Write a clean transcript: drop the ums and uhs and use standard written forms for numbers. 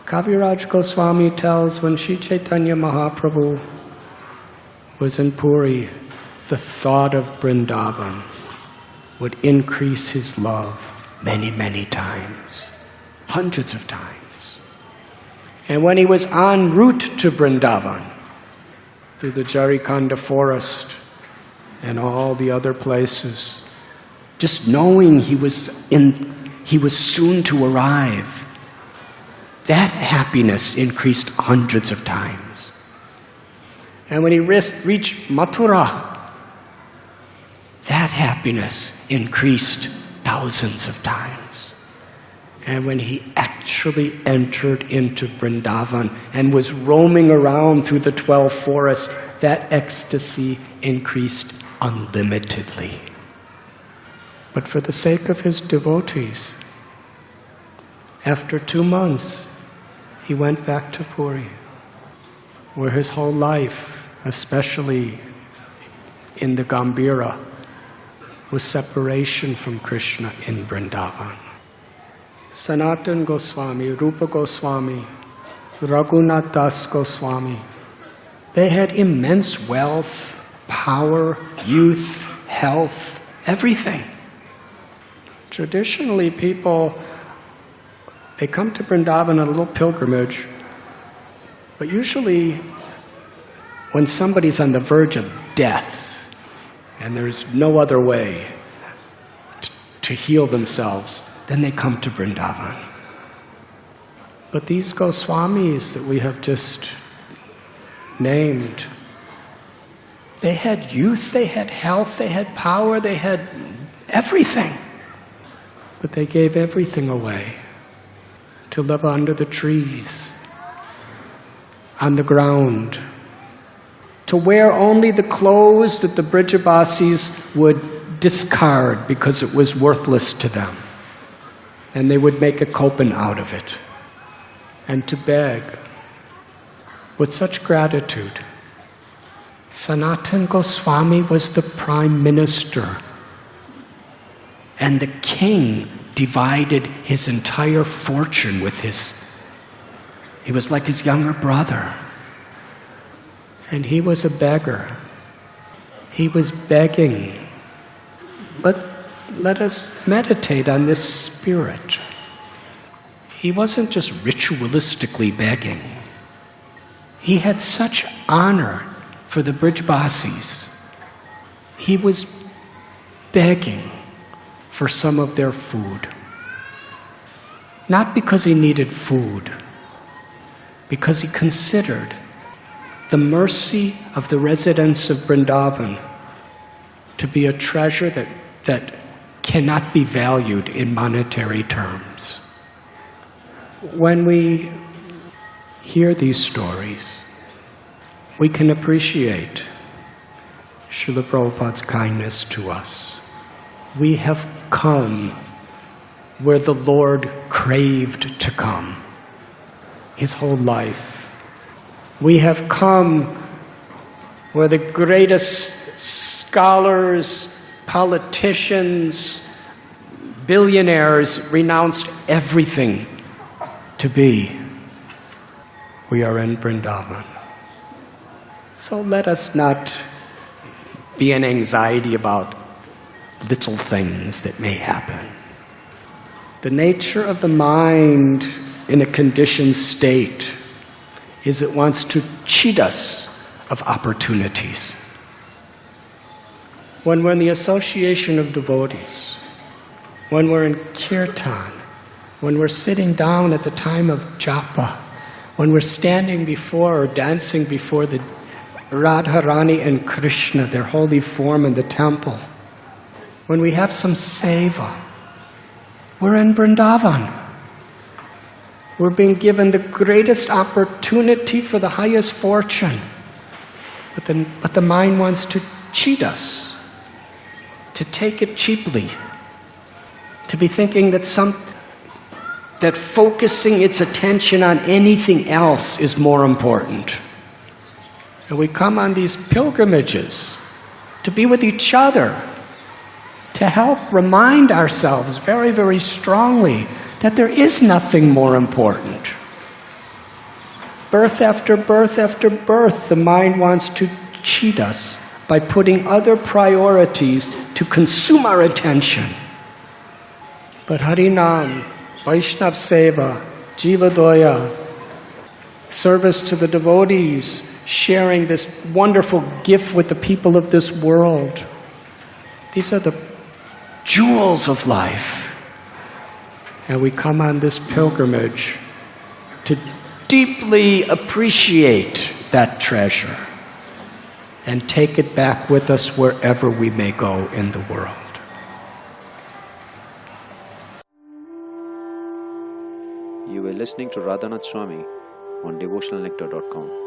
Kaviraj Goswami tells when Sri Chaitanya Mahaprabhu was in Puri, the thought of Vrindavan would increase his love many, many times, hundreds of times. And when he was en route to Vrindavan, through the Jarikhanda forest and all the other places, just knowing he was soon to arrive, that happiness increased hundreds of times. And when he reached Mathura, that happiness increased thousands of times. And when he actually entered into Vrindavan and was roaming around through the 12 forests, that ecstasy increased unlimitedly. But for the sake of his devotees, after 2 months, he went back to Puri, where his whole life, especially in the Gambhira, was separation from Krishna in Vrindavan. Sanatan Goswami, Rupa Goswami, Raghunath Das Goswami, they had immense wealth, power, youth, health, everything. Traditionally, people, they come to Vrindavan on a little pilgrimage, but usually when somebody's on the verge of death and there's no other way to heal themselves, then they come to Vrindavan. But these Goswamis that we have just named, they had youth, they had health, they had power, they had everything. But they gave everything away to live under the trees, on the ground, to wear only the clothes that the Brijabasis would discard because it was worthless to them. And they would make a kopan out of it. And to beg with such gratitude. Sanatan Goswami was the prime minister. And the king divided his entire fortune with he was like his younger brother. And he was a beggar. He was begging. Let us meditate on this spirit. He wasn't just ritualistically begging. He had such honor for the Brijabasis. He was begging for some of their food. Not because he needed food, because he considered the mercy of the residents of Vrindavan to be a treasure that cannot be valued in monetary terms. When we hear these stories, we can appreciate Srila Prabhupada's kindness to us. We have come where the Lord craved to come his whole life. We have come where the greatest scholars, politicians, billionaires renounced everything to be. We are in Vrindavan. So let us not be in anxiety about little things that may happen. The nature of the mind in a conditioned state is it wants to cheat us of opportunities. When we're in the association of devotees, when we're in kirtan, when we're sitting down at the time of japa, when we're standing before or dancing before the Radharani and Krishna, their holy form in the temple, when we have some seva, we're in Vrindavan. We're being given the greatest opportunity for the highest fortune. But the mind wants to cheat us, to take it cheaply, to be thinking that focusing its attention on anything else is more important. And we come on these pilgrimages to be with each other, to help remind ourselves very, very strongly that there is nothing more important. Birth after birth after birth, the mind wants to cheat us by putting other priorities to consume our attention. But Harinam, Vaishnav Seva, Jiva Doya, service to the devotees, sharing this wonderful gift with the people of this world, these are the jewels of life. And we come on this pilgrimage to deeply appreciate that treasure and take it back with us wherever we may go in the world. You were listening to Radhanath Swami on devotionalnectar.com.